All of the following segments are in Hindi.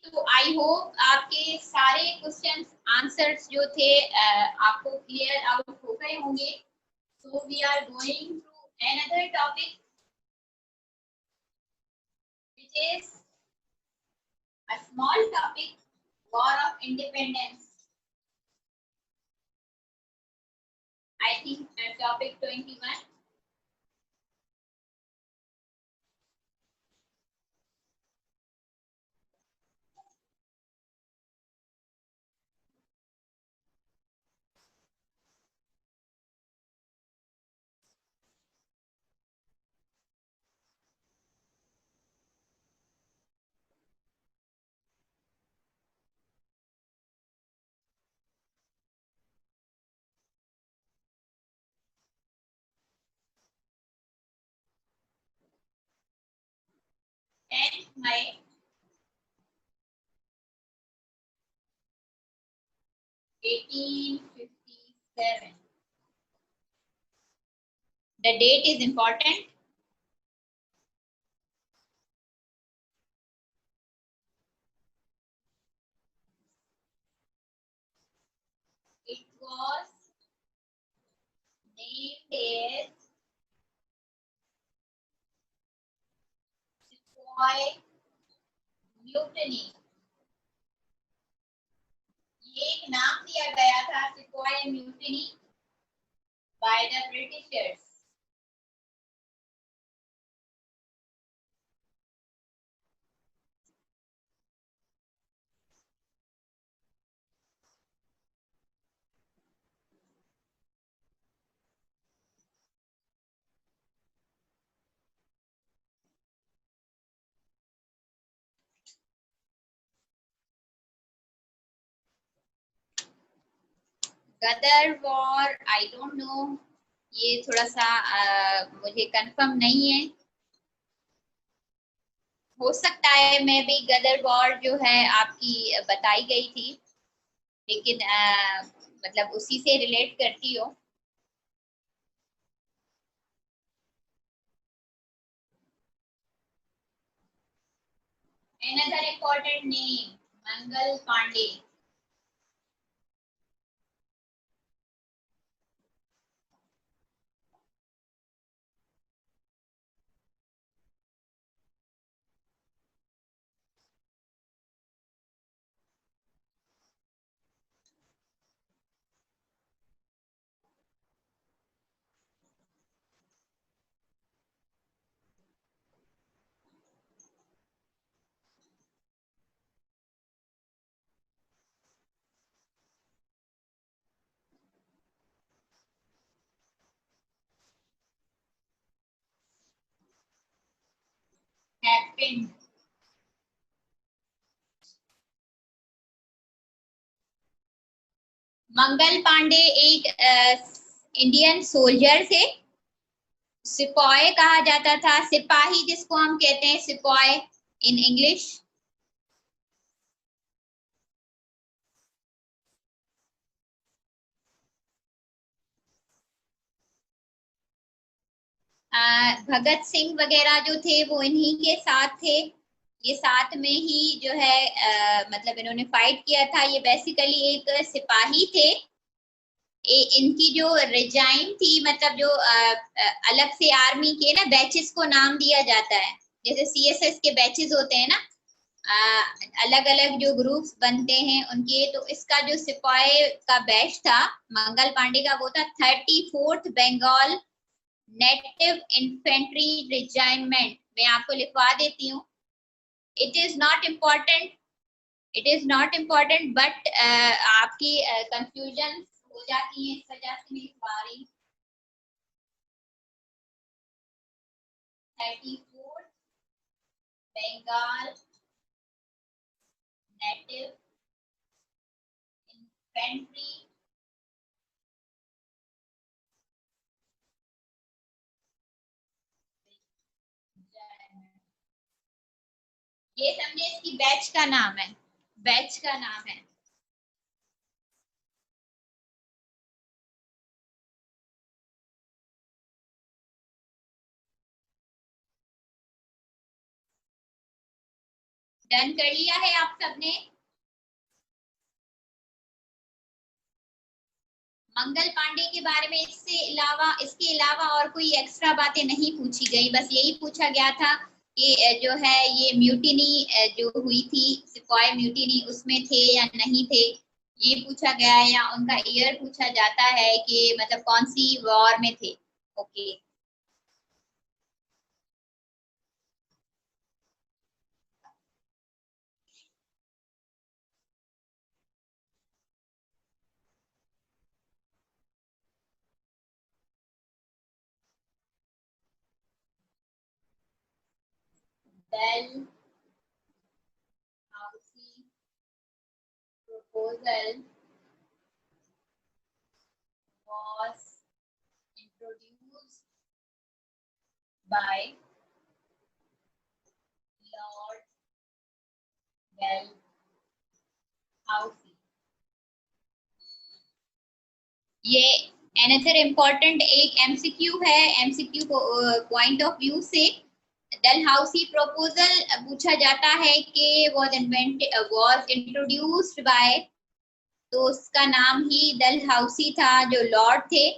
तो आई होप आपके सारे क्वेश्चंस आंसर्स जो थे आपको क्लियर आउट हो गए होंगे। So we are going to another topic which is a small topic, war of independence. I think topic 21. And my 1857. The date is important. It was named as Sepoy Mutiny. ये एक नाम दिया गया था sepoy mutiny by the Britishers. गदर वॉर आई डोंट नो, ये थोड़ा सा मुझे कंफर्म नहीं है। हो सकता है मैं भी गदर वॉर जो है आपकी बताई गई थी, लेकिन मतलब उसी से रिलेट करती हो। Another important name, Mangal Pandey. Happened. Mangal Pandey एक इंडियन सोल्जर थे। सिपाही कहा जाता था, सिपाही जिसको हम कहते हैं सिपाही इन इंग्लिश। भगत सिंह वगैरह जो थे वो इन्हीं के साथ थे। ये साथ में ही जो है मतलब इन्होंने फाइट किया था। ये बेसिकली एक सिपाही थे। इनकी जो रिजाइन थी, मतलब जो अलग से आर्मी के ना बैचेस को नाम दिया जाता है, जैसे सीएसएस के बैचेस होते हैं ना, अलग अलग जो ग्रुप्स बनते हैं उनके। तो इसका जो सिपाही का बैच था मंगल पांडे का, वो था 34th Bengal native infantry regiment. मैं आपको लिखवा देती हूँ। It is not important, it is not important, but आपकी कंफ्यूजन हो जाती है, इस वजह से मैं लिखवा रही हूँ। 34th बंगाल नेटिव इन्फेंट्री ये समझे, इसकी बैच का नाम है, बैच का नाम है। डन कर लिया है आप सबने? मंगल पांडे के बारे में इसके अलावा और कोई एक्स्ट्रा बातें नहीं पूछी गई, बस यही पूछा गया था कि जो है ये म्यूटिनी जो हुई थी, सिपाही म्यूटिनी, उसमें थे या नहीं थे, ये पूछा गया है, या उनका ईयर पूछा जाता है कि मतलब कौन सी वॉर में थे। Okay, Dalhousie proposal was introduced by Lord Dalhousie. ये अनदर इम्पोर्टेंट एक एमसीक्यू है, एमसीक्यू पॉइंट ऑफ व्यू से डलहाउसी प्रपोजल पूछा जाता है कि वाज इंट्रोड्यूस्ड बाय, तो उसका नाम ही डलहाउसी था जो लॉर्ड थे।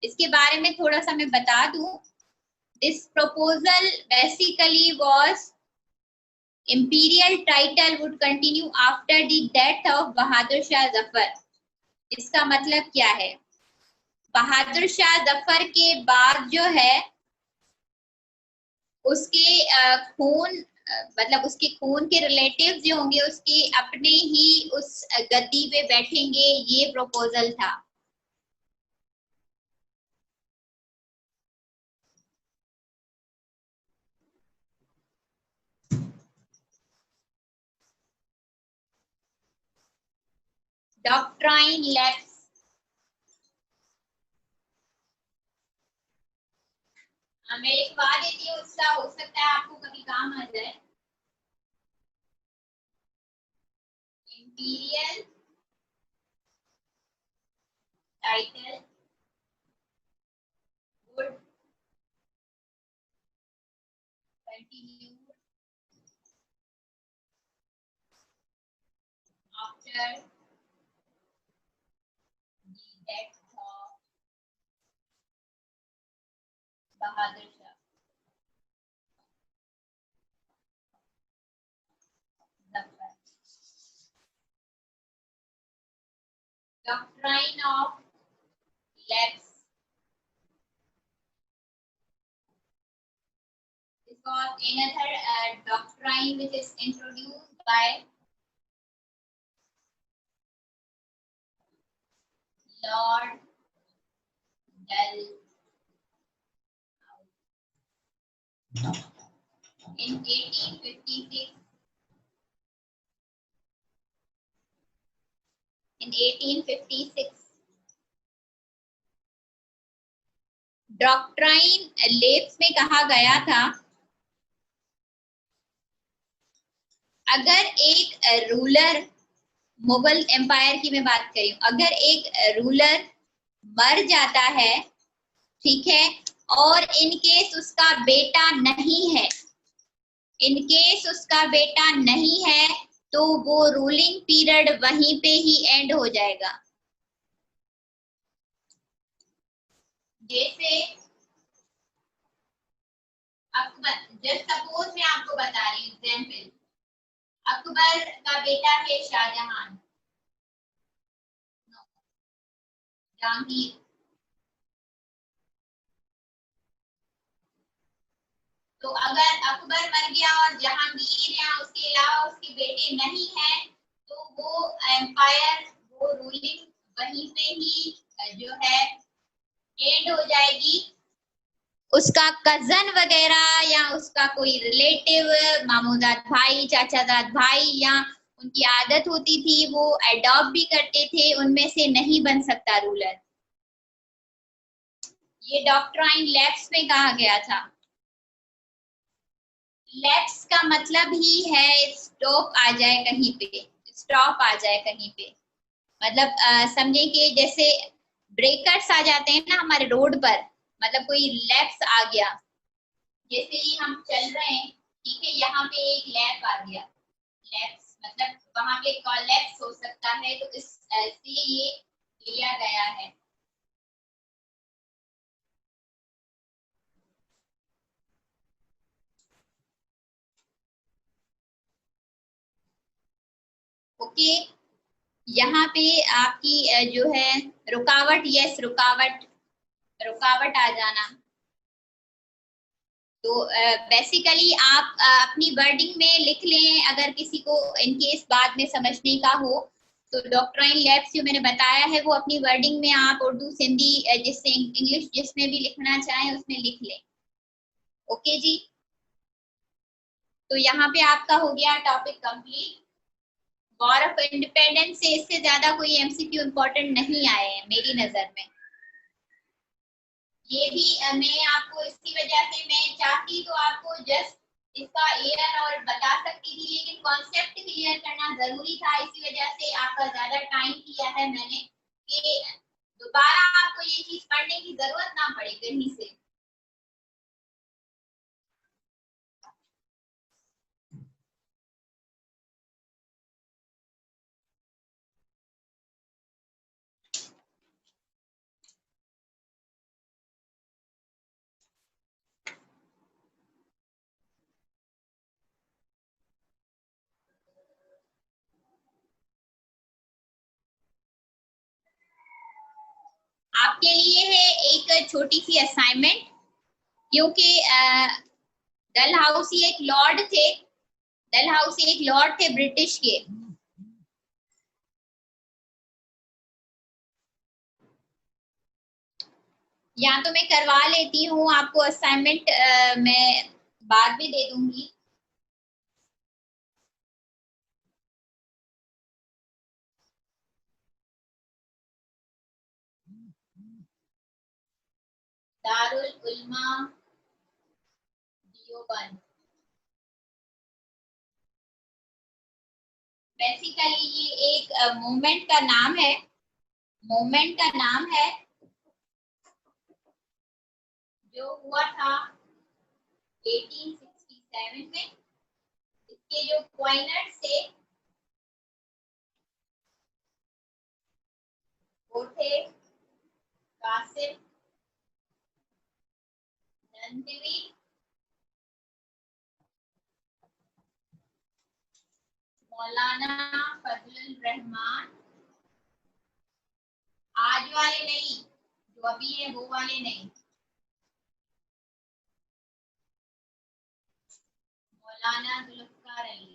इसके बारे में थोड़ा सा मैं बता दूं, this proposal basically was imperial title would continue after the death of Bahadur Shah Zafar. इसका मतलब क्या है, बहादुर शाह जफर के बाद जो है उसके खून मतलब उसके खून के रिलेटिव्स जो होंगे उसके अपने ही उस गद्दी पे बैठेंगे, ये प्रपोजल था। डॉक्ट्राइन लैप्स, मैं लिखवा देती हूँ, उसका हो सकता है आपको कभी काम आ जाए। Imperial title would continue after the death of Bahadur Shah Zafar. Doctrine of lapse. This was another doctrine which is introduced by Lord Dalhousie in 1856. In 1856, doctrine lapse में कहा गया था, अगर एक रूलर, मुगल एम्पायर की मैं बात कर रही हूँ, अगर एक रूलर मर जाता है, ठीक है, और इन केस उसका बेटा नहीं है, इन केस उसका बेटा नहीं है, तो वो रूलिंग पीरियड वहीं पे ही एंड हो जाएगा। जैसे अकबर, जस्ट सपोज मैं आपको बता रही हूँ एग्जाम्पल, अकबर का बेटा है शाहजहां, जहांगीर, तो अगर अकबर मर गया और जहांगीर या उसके अलावा उसके बेटे नहीं हैं, तो वो एम्पायर, वो रूलिंग वहीं पे ही जो है एंड हो जाएगी। उसका कजन वगैरह या उसका कोई रिलेटिव, मामूदाद भाई, चाचादाद भाई, या उनकी आदत होती थी वो अडॉप्ट भी करते थे, उनमें से नहीं बन सकता रूलर। ये डॉक्ट्राइन लैप्स में कहा गया था। लैप्स का मतलब ही है स्टॉप आ जाए कहीं पे, स्टॉप आ जाए कहीं पे, मतलब समझे कि जैसे ब्रेकर्स आ जाते हैं ना हमारे रोड पर, मतलब कोई लैप्स आ गया, जैसे ही हम चल रहे हैं, ठीक है, यहाँ पे एक लैप आ गया, लैप्स मतलब वहां पे कॉलैप्स हो सकता है, तो इसलिए ये लिया गया है। ओके, यहाँ पे आपकी जो है रुकावट, यस रुकावट, रुकावट आ जाना। तो बेसिकली आप अपनी वर्डिंग में लिख लें, अगर किसी को इन केस बाद में समझने का हो तो डॉक्ट्राइन लैब्स जो मैंने बताया है वो अपनी वर्डिंग में आप उर्दू सिंधी जिससे इंग्लिश जिसमें भी लिखना चाहें उसमें लिख लें। ओके जी, तो यहाँ पे आपका हो गया topic complete. War of independence से इससे ज्यादा कोई एमसीक्यू इम्पोर्टेंट नहीं आए हैं मेरी नजर में। ये भी मैं आपको इसकी वजह से, मैं चाहती तो आपको जस्ट इसका ईयर और बता सकती थी, लेकिन कॉन्सेप्ट क्लियर करना जरूरी था, इसी वजह से आपका ज्यादा टाइम किया है मैंने कि दोबारा आपको ये चीज पढ़ने की जरूरत ना पड़े कहीं से। आपके लिए है एक छोटी सी असाइनमेंट, क्योंकि डलहाउसी एक लॉर्ड थे, डलहाउसी एक लॉर्ड थे ब्रिटिश के। या तो मैं करवा लेती हूँ आपको असाइनमेंट, मैं बाद में दे दूंगी। दारुल उलमा देओबंद, बेसिकली ये एक मूवमेंट का नाम है, मूवमेंट का नाम है जो हुआ था 1867 में। इसके जो पॉइंटर्स थे वो थे कासिम नंदवी, मौलाना फजलुल रहमान, आज वाले नहीं, जो अभी है वो वाले नहीं, मौलाना जुल्फकार अली।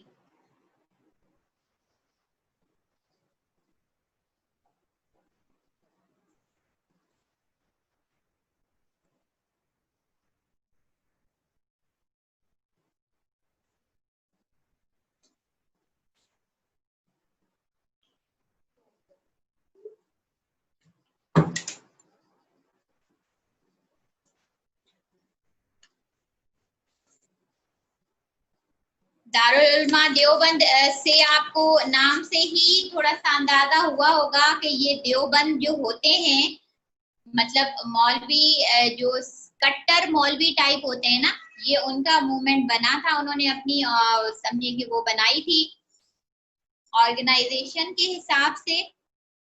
दारुल उलमा देवबंद से आपको नाम से ही थोड़ा सा अंदाजा हुआ होगा कि ये देवबंद जो होते हैं, मतलब मौलवी जो कट्टर मौलवी टाइप होते हैं ना, ये उनका मूवमेंट बना था, उन्होंने अपनी समझे कि वो बनाई थी ऑर्गेनाइजेशन के हिसाब से।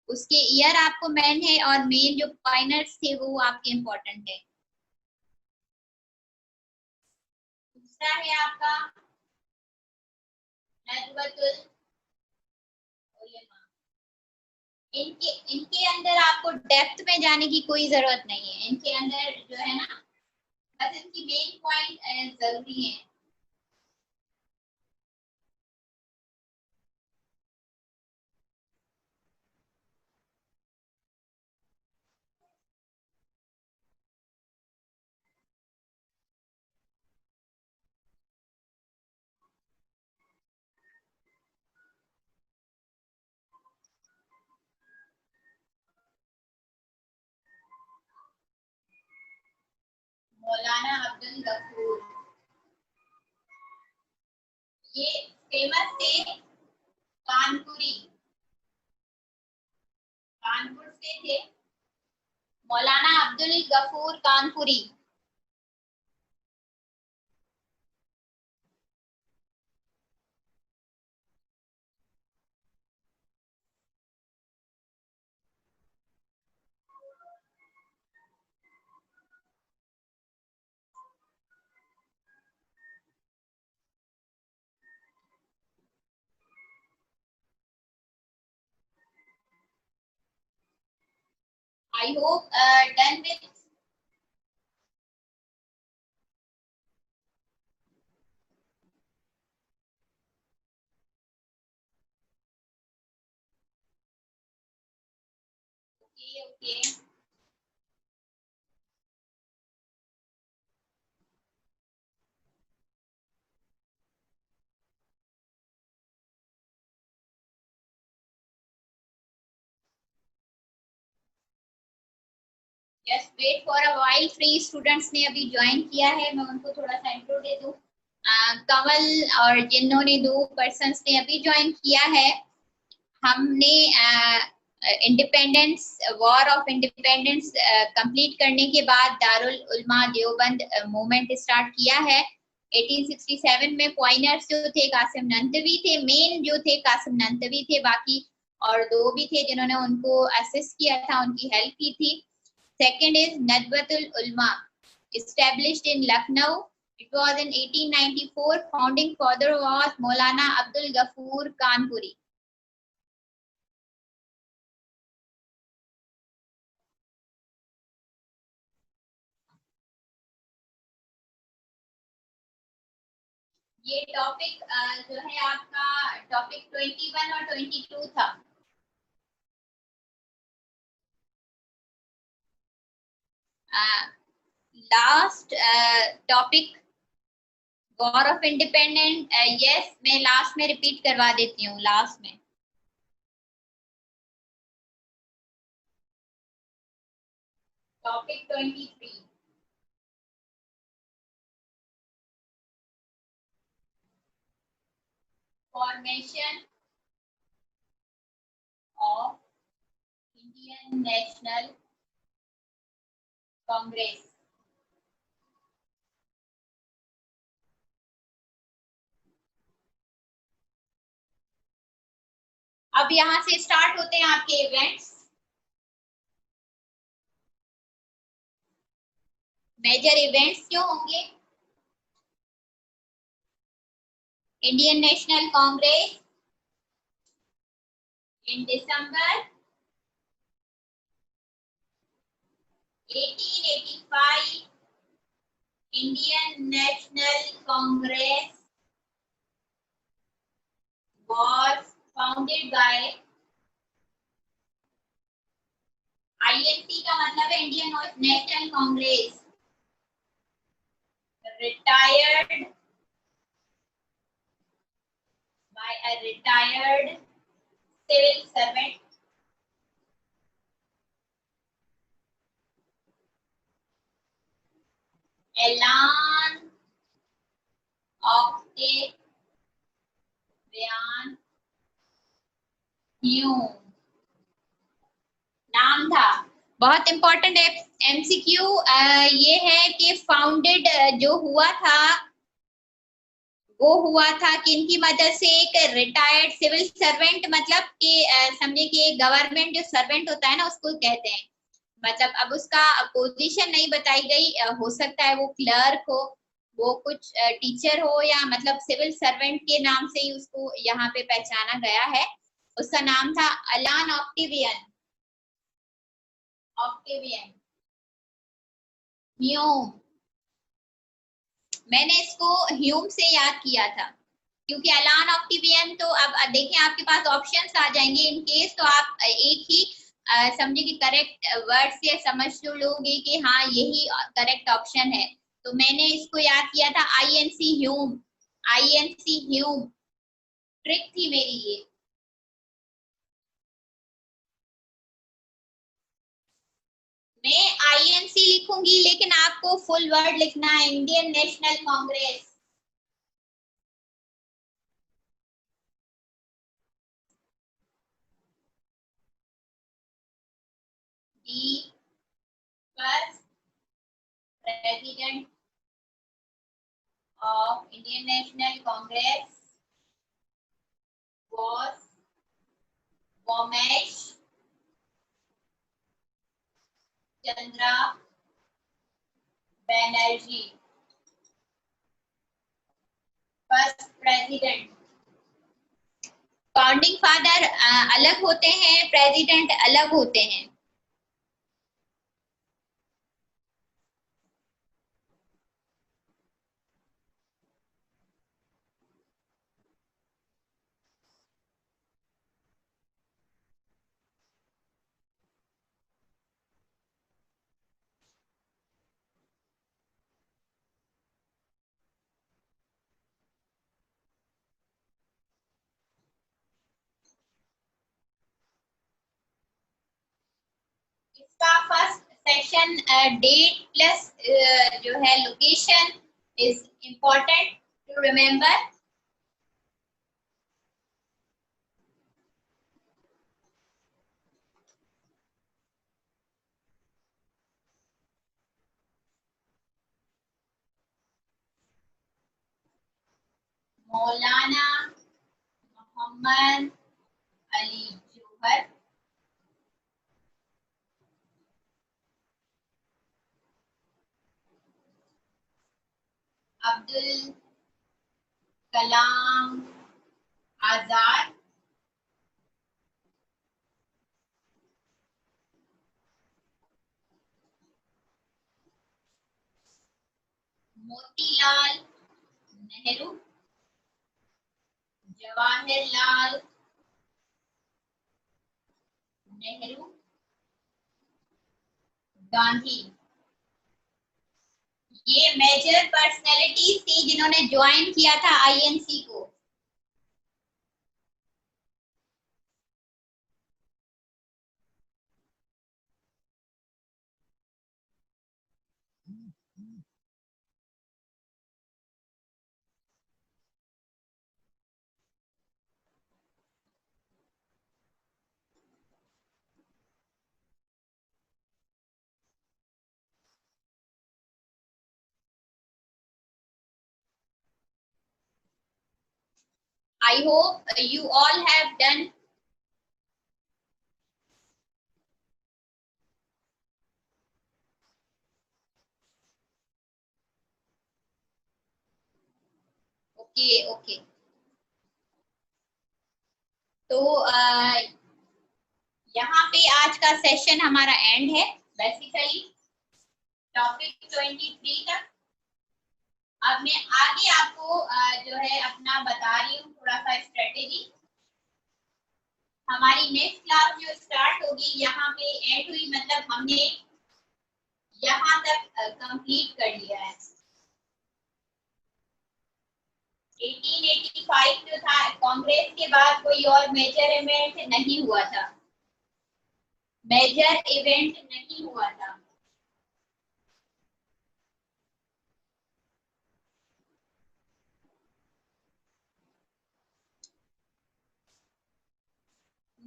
उसके ईयर आपको मेन है और मेन जो पॉइंटर्स थे वो आपके इम्पोर्टेंट है। दूसरा है आपका नजवतुल उलमा। इनके इनके अंदर आपको डेप्थ में जाने की कोई जरूरत नहीं है, इनके अंदर जो है ना बस इनकी मेन पॉइंट जरूरी है। मौलाना अब्दुल गफूर, ये फेमस थे कानपुरी, कानपुर से थे, Maulana Abdul Gafoor Kanpuri. I hope done with. Okay, okay. Just wait for a while. Free students ने अभी ज्वाइन किया है, मैं उनको थोड़ा सा इंट्रो दे दूं. कमल और जिन्होंने 2 पर्सन्स ने अभी ज्वाइन किया है. हमने independence, war of independence complete करने के बाद दारुल उलमा देवबंद मूवमेंट स्टार्ट किया है. 1867 में पॉइनर्स जो थे कासिम नंतवी थे, मेन जो थे कासिम नंतवी थे, बाकी और 2 भी थे जिन्होंने उनको असिस्ट किया था, उनकी हेल्प की थी. सेकंड इज नदवतुल उलमा, established in Lucknow. It was in 1894. Founding father was Maulana Abdul Ghafoor Kanpuri. ये टॉपिक जो है आपका टॉपिक 21 और 22 था. Last topic war of independent. Yes, मैं लास्ट में रिपीट करवा देती हूँ. लास्ट में topic 23, formation of Indian national Congress. अब यहाँ से स्टार्ट होते हैं आपके इवेंट्स. मेजर इवेंट्स जो होंगे, Indian national Congress in December 1885. Indian National Congress was founded by. INC का मतलब है Indian national Congress. Retired by a retired civil servant. ऐलान ऑफ द बयान ह्यूम नाम था. बहुत इंपॉर्टेंट है. एमसीक्यू ये है कि फाउंडेड जो हुआ था वो हुआ था कि इनकी मदद से एक रिटायर्ड सिविल सर्वेंट, मतलब कि समझे कि गवर्नमेंट जो सर्वेंट होता है ना उसको कहते हैं. मतलब अब उसका पोजीशन नहीं बताई गई, हो सकता है वो क्लर्क हो, वो कुछ टीचर हो, या मतलब सिविल सर्वेंट के नाम से ही उसको यहाँ पे पहचाना गया है. उसका नाम था अलान ऑक्टेवियन. Octavian Hume. मैंने इसको ह्यूम से याद किया था क्योंकि अलान ऑक्टेवियन. तो अब देखें आपके पास ऑप्शंस आ जाएंगे इन केस, तो आप एक ही समझे कि करेक्ट वर्ड से समझ लोगे कि हाँ यही करेक्ट ऑप्शन है. तो मैंने इसको याद किया था INC Hume. INC Hume trick थी मेरी ये. मैं आईएनसी लिखूंगी लेकिन आपको फुल वर्ड लिखना है, Indian national Congress. The first president of Indian National Congress was Ramesh Chandra Banerjee. First president. Founding father अलग होते हैं, प्रेसिडेंट अलग होते हैं. इसका फर्स्ट सेशन डेट प्लस जो है location is important to remember. Maulana Mohammad Ali जौहर, अब्दुल कलाम आजाद, मोतीलाल नेहरू, जवाहरलाल नेहरू, गांधी। ये मेजर पर्सनैलिटीज थी जिन्होंने ज्वाइन किया था आईएनसी को। I hope you all have done. Okay, okay. तो यहाँ पे आज का सेशन हमारा एंड है बेसिकली टॉपिक 23 तक। अब मैं आगे आपको जो है अपना बता रही हूँ थोड़ा सा स्ट्रेटेजी। हमारी नेक्स्ट क्लास जो स्टार्ट होगी यहाँ पे एंड हुई, मतलब हमने यहाँ तक कंप्लीट कर लिया है। 1885 जो था कांग्रेस के बाद कोई और मेजर इवेंट नहीं हुआ था, मेजर इवेंट नहीं हुआ था।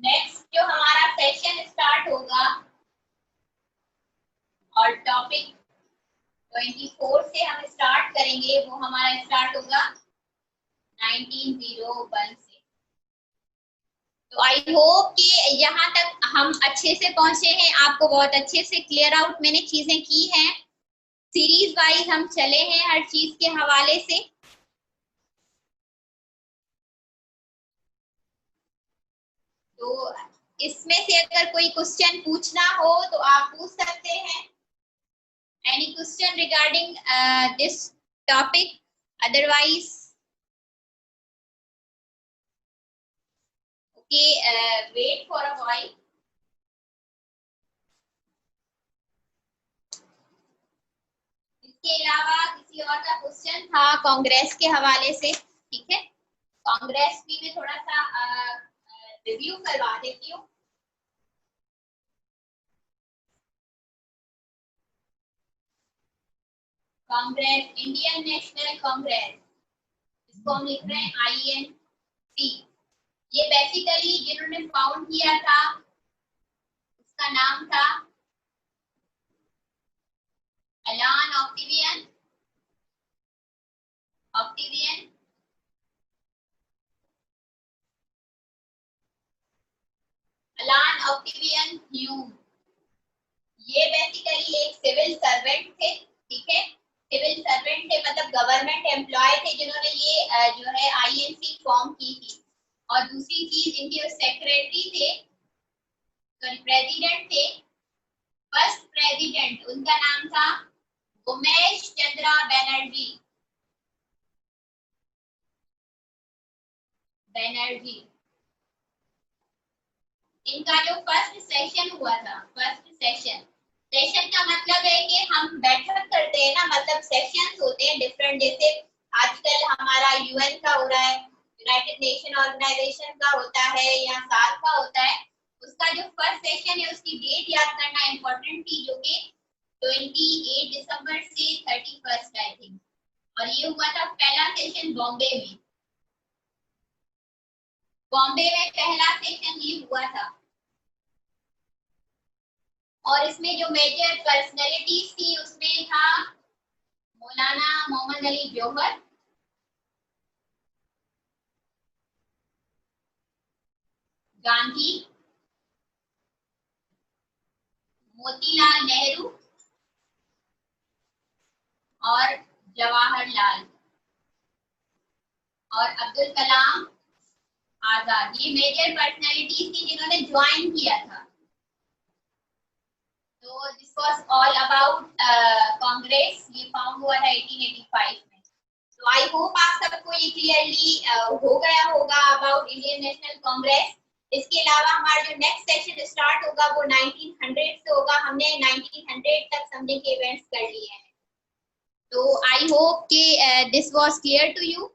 नेक्स्ट जो हमारा सेशन स्टार्ट होगा और टॉपिक 24 से हम स्टार्ट करेंगे, वो हमारा स्टार्ट होगा 1901 से। तो आई होप कि यहाँ तक हम अच्छे से पहुंचे हैं, आपको बहुत अच्छे से क्लियर आउट मैंने चीजें की हैं। सीरीज वाइज हम चले हैं हर चीज के हवाले से। तो इसमें से अगर कोई क्वेश्चन पूछना हो तो आप पूछ सकते हैं। Any question regarding this topic? Otherwise okay, wait for a while. इसके अलावा किसी और का क्वेश्चन था कांग्रेस के हवाले से? ठीक है, कांग्रेस भी मैं थोड़ा सा रिव्यू करवा देती हूँ। कांग्रेस, इंडियन नेशनल कांग्रेस, इसको हम लिख रहे हैं INC। ये बेसिकली जिन्होंने फाउंड किया था उसका नाम था Allan Octavian, Octavian Allan Octavian Hume. ये बेसिकली एक सिविल सर्वेंट थे, ठीक है, सिविल सर्वेंट थे, मतलब गवर्नमेंट एम्प्लॉय थे जिन्होंने ये जो है INC फॉर्म की थी। और दूसरी चीज, इनके सेक्रेटरी थे, प्रेसिडेंट थे, फर्स्ट प्रेसिडेंट उनका नाम था उमेश चंद्रा बनर्जी, बनर्जी। इनका जो फर्स्ट सेशन हुआ था, फर्स्ट सेशन, सेशन का मतलब है कि हम बैठक करते हैं ना, मतलब सेशंस होते हैं डिफरेंट, जैसे आजकल हमारा UN का हो रहा है, यूनाइटेड नेशन ऑर्गेनाइजेशन का होता है या सार्क का होता है, उसका जो फर्स्ट सेशन है उसकी डेट याद करना इम्पोर्टेंट थी, जो कि 28 दिसंबर से 31 आई थिंक, और ये हुआ था पहला सेशन बॉम्बे में। बॉम्बे में पहला सेशन ये हुआ था, और इसमें जो मेजर पर्सनैलिटीज थी उसमें था मौलाना मोहम्मद अली जौहर, गांधी, मोतीलाल नेहरू और जवाहरलाल और अब्दुल कलाम आजाद। ये मेजर पर्सनैलिटीज थी जिन्होंने ज्वाइन किया था। तो this was all about Congress. ये फाउंड हुआ था 1885 में। तो आई होप आप सबको ये क्लियरली हो गया होगा अबाउट इंडियन नेशनल कांग्रेस। इसके अलावा हमारा जो नेक्स्ट सेशन स्टार्ट होगा वो 1900 से होगा। हमने 1900 तक समझे के इवेंट्स कर लिए हैं। तो आई होप कि this was clear to you.